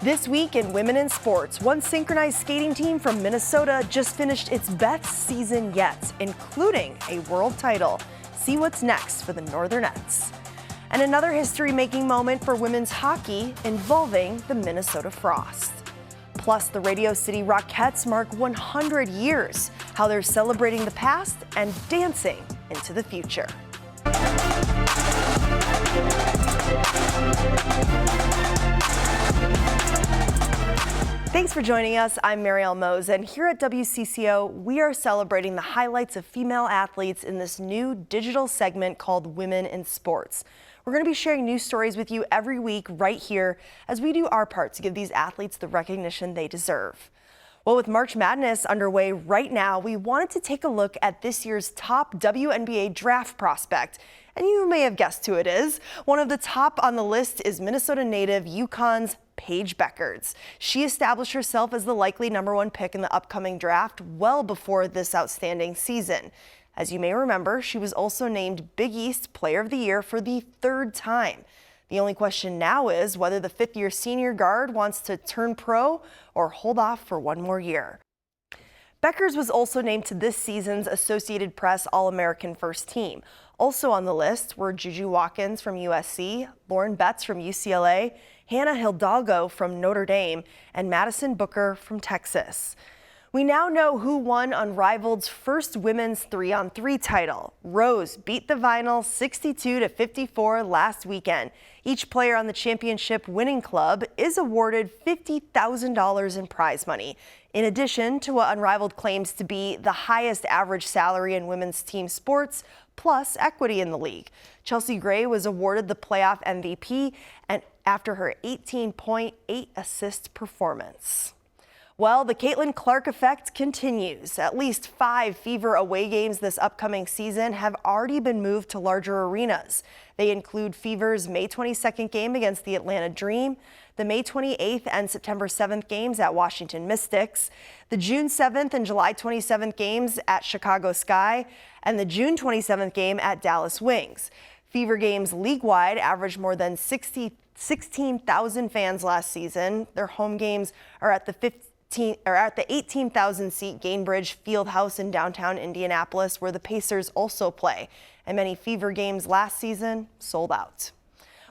This week in Women in Sports, one synchronized skating team from Minnesota just finished its best season yet, including a world title. See what's next for the Northernettes. And another history-making moment for women's hockey involving the Minnesota Frost. Plus, the Radio City Rockettes mark 100 years, how they're celebrating the past and dancing into the future. Thanks for joining us. I'm Marielle Mohs, and here at WCCO, we are celebrating the highlights of female athletes in this new digital segment called Women in Sports. We're going to be sharing news stories with you every week right here as we do our part to give these athletes the recognition they deserve. Well, with March Madness underway right now, we wanted to take a look at this year's top WNBA draft prospect. And you may have guessed who it is. One of the top on the list is Minnesota native UConn's Paige Bueckers. She established herself as the likely #1 pick in the upcoming draft well before this outstanding season. As you may remember, she was also named Big East Player of the Year for the 3rd time. The only question now is whether the 5th-year senior guard wants to turn pro or hold off for one more year. Bueckers was also named to this season's Associated Press All-American First Team. Also on the list were Juju Watkins from USC, Lauren Betts from UCLA, Hannah Hidalgo from Notre Dame, and Madison Booker from Texas. We now know who won Unrivaled's first women's 3-on-3 title. Rose beat the Vinyl 62-54 last weekend. Each player on the championship winning club is awarded $50,000 in prize money, in addition to what Unrivaled claims to be the highest average salary in women's team sports, plus equity in the league. Chelsea Gray was awarded the playoff MVP and after her 18.8 assist performance. Well, the Caitlin Clark effect continues. At least 5 Fever away games this upcoming season have already been moved to larger arenas. They include Fever's May 22nd game against the Atlanta Dream, the May 28th and September 7th games at Washington Mystics, the June 7th and July 27th games at Chicago Sky, and the June 27th game at Dallas Wings. Fever games league-wide averaged more than 16,000 fans last season. Their home games are at the 18,000-seat Gainbridge Fieldhouse in downtown Indianapolis, where the Pacers also play. And many Fever games last season sold out.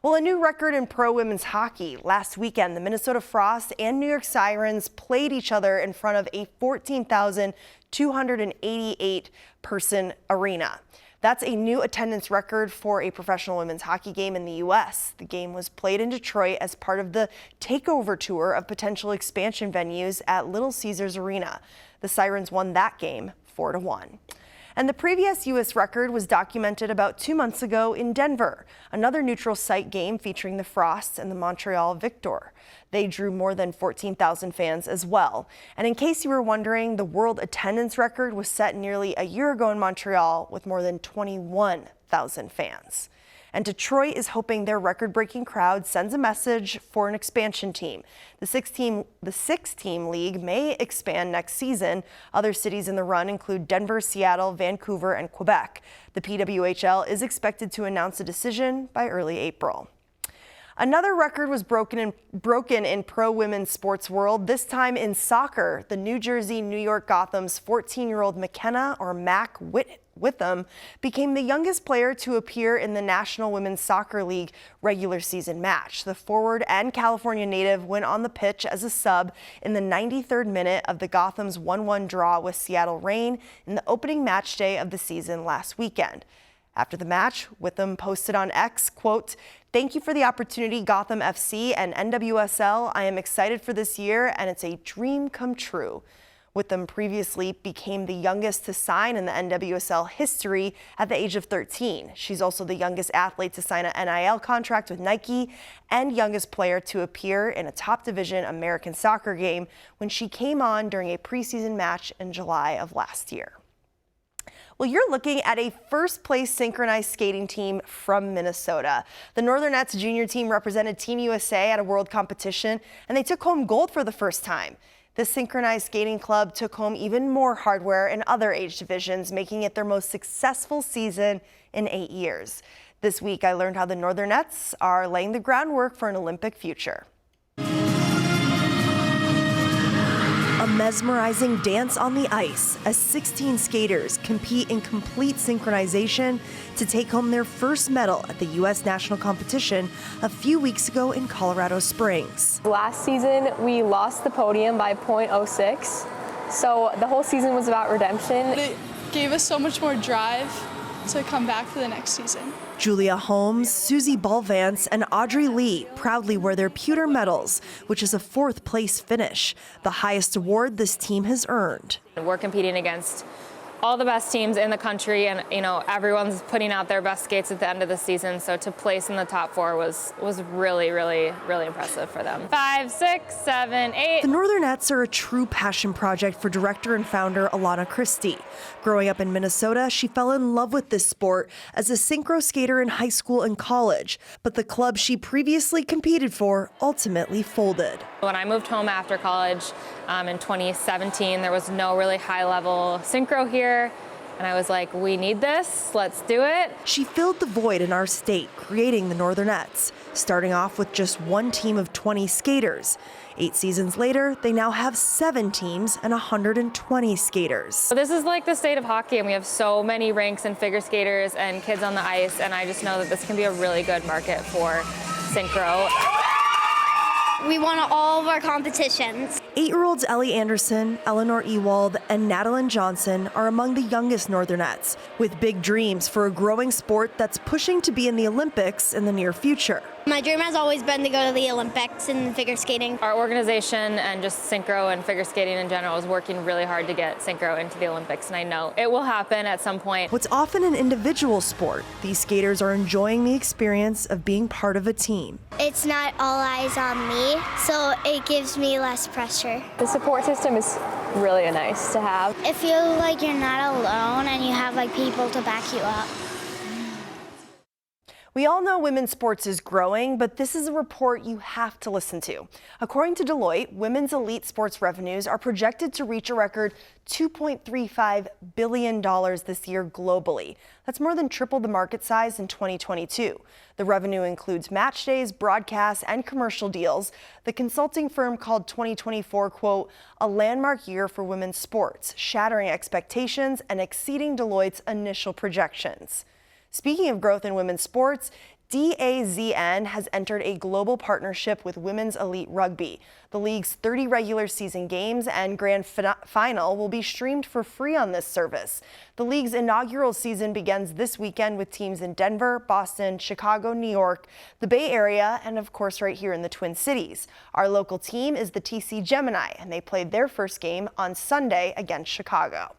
Well, a new record in pro women's hockey. Last weekend, the Minnesota Frost and New York Sirens played each other in front of a 14,288-person arena. That's a new attendance record for a professional women's hockey game in the U.S. The game was played in Detroit as part of the takeover tour of potential expansion venues at Little Caesars Arena. The Sirens won that game 4-1. And the previous U.S. record was documented about 2 months ago in Denver, another neutral site game featuring the Frosts and the Montreal Victor. They drew more than 14,000 fans as well. And in case you were wondering, the world attendance record was set nearly a year ago in Montreal with more than 21,000 fans. And Detroit is hoping their record-breaking crowd sends a message for an expansion team. The six-team league may expand next season. Other cities in the run include Denver, Seattle, Vancouver, and Quebec. The PWHL is expected to announce a decision by early April. Another record was broken in pro women's sports world, this time in soccer. The New Jersey New York Gotham's 14-year-old McKenna, or Mac Witham, became the youngest player to appear in the National Women's Soccer League regular season match. The forward and California native went on the pitch as a sub in the 93rd minute of the Gotham's 1-1 draw with Seattle Reign in the opening match day of the season last weekend. After the match, Witham posted on X, quote, "Thank you for the opportunity, Gotham FC and NWSL. I am excited for this year, and it's a dream come true." Witham previously became the youngest to sign in the NWSL history at the age of 13. She's also the youngest athlete to sign an NIL contract with Nike and youngest player to appear in a top division American soccer game when she came on during a preseason match in July of last year. Well, you're looking at a first-place synchronized skating team from Minnesota. The Northernettes junior team represented Team USA at a world competition, and they took home gold for the first time. The synchronized skating club took home even more hardware in other age divisions, making it their most successful season in 8 years. This week, I learned how the Northernettes are laying the groundwork for an Olympic future. A mesmerizing dance on the ice as 16 skaters compete in complete synchronization to take home their first medal at the U.S. national competition a few weeks ago in Colorado Springs. Last season, we lost the podium by .06, so the whole season was about redemption. It gave us so much more drive to come back for the next season. Julia Holmes, Susie Balvance, and Audrey Lee proudly wear their pewter medals, which is a 4th place finish, the highest award this team has earned. We're competing against all the best teams in the country, and everyone's putting out their best skates at the end of the season, so to place in the top 4 was really, really, really impressive for them. 5, 6, 7, 8. The Northernettes are a true passion project for director and founder Alana Christie. Growing up in Minnesota, she fell in love with this sport as a synchro skater in high school and college, but the club she previously competed for ultimately folded. When I moved home after college in 2017, there was no really high-level synchro here, and I was like, we need this, let's do it. She filled the void in our state, creating the Northernettes, starting off with just one team of 20 skaters. 8 seasons later, they now have 7 teams and 120 skaters. So this is like the state of hockey, and we have so many rinks and figure skaters and kids on the ice, and I just know that this can be a really good market for synchro. We won all of our competitions. 8-year-olds Ellie Anderson, Eleanor Ewald, and Natalyn Johnson are among the youngest Northernettes, with big dreams for a growing sport that's pushing to be in the Olympics in the near future. My dream has always been to go to the Olympics in figure skating. Our organization and just synchro and figure skating in general is working really hard to get synchro into the Olympics, and I know it will happen at some point. What's often an individual sport, these skaters are enjoying the experience of being part of a team. It's not all eyes on me, so it gives me less pressure. The support system is really nice to have. It feels like you're not alone and you have people to back you up. We all know women's sports is growing, but this is a report you have to listen to. According to Deloitte, women's elite sports revenues are projected to reach a record $2.35 billion this year globally. That's more than triple the market size in 2022. The revenue includes match days, broadcasts, and commercial deals. The consulting firm called 2024, quote, a landmark year for women's sports, shattering expectations and exceeding Deloitte's initial projections. Speaking of growth in women's sports, DAZN has entered a global partnership with Women's Elite Rugby. The league's 30 regular season games and grand final will be streamed for free on this service. The league's inaugural season begins this weekend with teams in Denver, Boston, Chicago, New York, the Bay Area, and of course right here in the Twin Cities. Our local team is the TC Gemini, and they played their first game on Sunday against Chicago.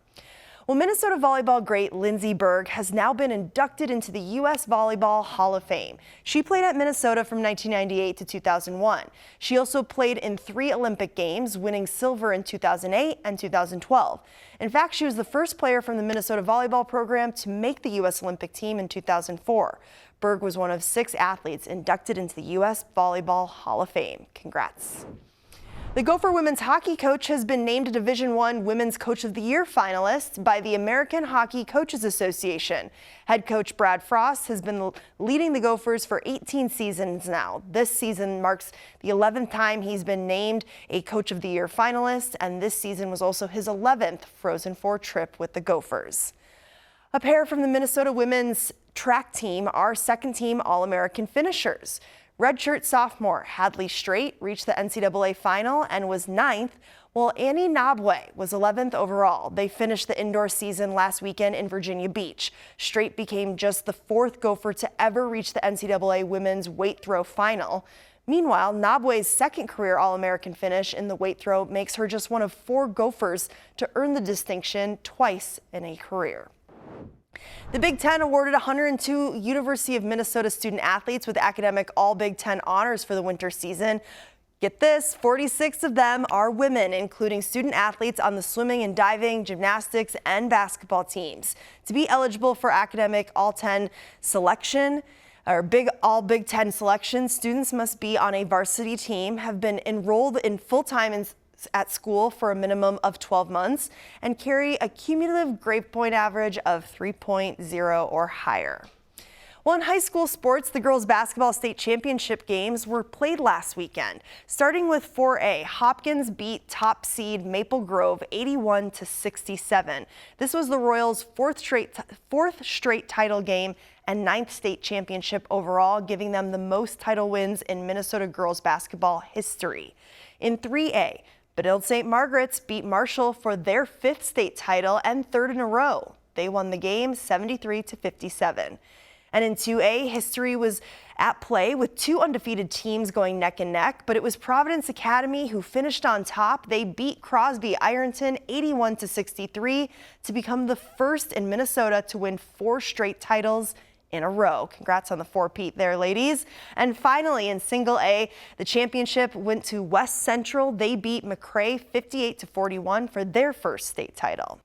Well, Minnesota volleyball great Lindsey Berg has now been inducted into the U.S. Volleyball Hall of Fame. She played at Minnesota from 1998 to 2001. She also played in 3 Olympic Games, winning silver in 2008 and 2012. In fact, she was the first player from the Minnesota volleyball program to make the U.S. Olympic team in 2004. Berg was one of 6 athletes inducted into the U.S. Volleyball Hall of Fame. Congrats. The Gopher women's hockey coach has been named a Division I Women's Coach of the Year finalist by the American Hockey Coaches Association. Head coach Brad Frost has been leading the Gophers for 18 seasons now. This season marks the 11th time he's been named a Coach of the Year finalist, and this season was also his 11th Frozen Four trip with the Gophers. A pair from the Minnesota women's track team are second-team All-American finishers. Redshirt sophomore Hadley Straight reached the NCAA final and was 9th, while Annie Nabwe was 11th overall. They finished the indoor season last weekend in Virginia Beach. Straight became just the 4th Gopher to ever reach the NCAA women's weight throw final. Meanwhile, Nabwe's second career All-American finish in the weight throw makes her just one of 4 Gophers to earn the distinction twice in a career. The Big Ten awarded 102 University of Minnesota student athletes with academic All-Big Ten honors for the winter season. Get this, 46 of them are women, including student athletes on the swimming and diving, gymnastics, and basketball teams. To be eligible for academic All-10 selection, or All-Big Ten selection, students must be on a varsity team, have been enrolled in full-time at school for a minimum of 12 months, and carry a cumulative grade point average of 3.0 or higher. Well, in high school sports, the girls basketball state championship games were played last weekend. Starting with 4A, Hopkins beat top seed Maple Grove 81-67. This was the Royals' fourth straight title game and 9th state championship overall, giving them the most title wins in Minnesota girls basketball history. In 3A, Bedille St. Margaret's beat Marshall for their 5th state title and 3rd in a row. They won the game 73-57. And in 2A, history was at play with 2 undefeated teams going neck and neck, but it was Providence Academy who finished on top. They beat Crosby Ironton 81-63 to become the first in Minnesota to win 4 straight titles in a row. Congrats on the 4-peat there, ladies. And finally, in Single A, the championship went to West Central. They beat McRae 58-41 for their first state title.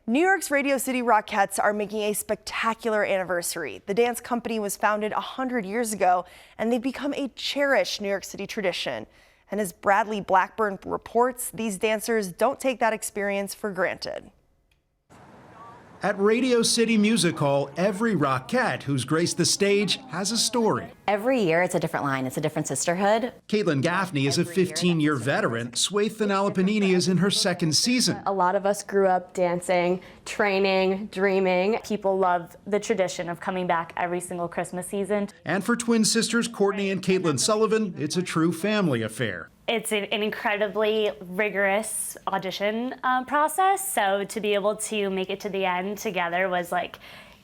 New York's Radio City Rockettes are making a spectacular anniversary. The dance company was founded 100 years ago, and they've become a cherished New York City tradition. And as Bradley Blackburn reports, these dancers don't take that experience for granted. At Radio City Music Hall, every Rockette who's graced the stage has a story. Every year it's a different line, it's a different sisterhood. Caitlin Gaffney is a 15-year veteran. Swathe Nalapanini is in her 2nd season. A lot of us grew up dancing, training, dreaming. People love the tradition of coming back every single Christmas season. And for twin sisters Courtney and Caitlin Sullivan, it's a true family affair. It's an incredibly rigorous audition process, so to be able to make it to the end together was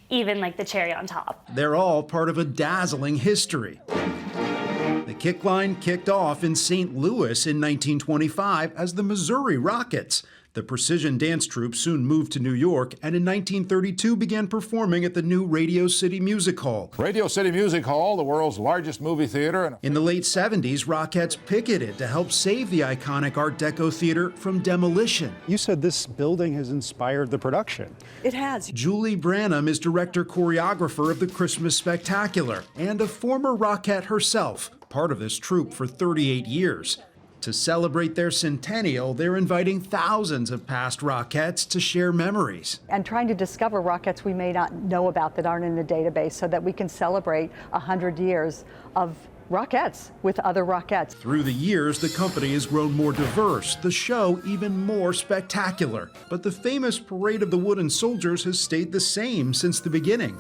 even the cherry on top. They're all part of a dazzling history. The kick line kicked off in St. Louis in 1925 as the Missouri Rockets. The precision dance troupe soon moved to New York and in 1932 began performing at the new Radio City Music Hall. Radio City Music Hall, the world's largest movie theater. In the late 70s, Rockettes picketed to help save the iconic Art Deco theater from demolition. You said this building has inspired the production. It has. Julie Branham is director-choreographer of the Christmas Spectacular and a former Rockette herself, part of this troupe for 38 years. To celebrate their centennial, they're inviting thousands of past Rockettes to share memories. And trying to discover Rockettes we may not know about that aren't in the database so that we can celebrate 100 years of Rockettes with other Rockettes. Through the years, the company has grown more diverse, the show even more spectacular. But the famous Parade of the Wooden Soldiers has stayed the same since the beginning.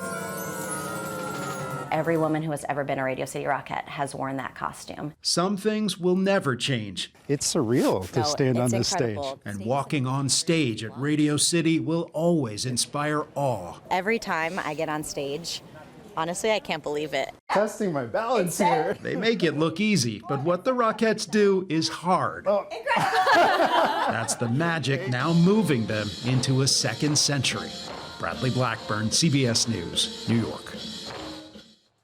Every woman who has ever been a Radio City Rockette has worn that costume. Some things will never change. It's surreal to stand on this stage. And walking on stage at Radio City will always inspire awe. Every time I get on stage, honestly, I can't believe it. Testing my balance here. They make it look easy, but what the Rockettes do is hard. That's the magic now moving them into a 2nd century. Bradley Blackburn, CBS News, New York.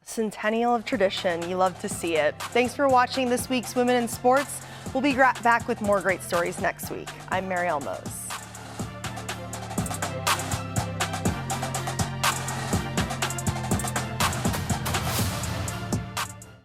Centennial of tradition. You love to see it. Thanks for watching this week's Women in Sports. We'll be back with more great stories next week. I'm Marielle Mohs.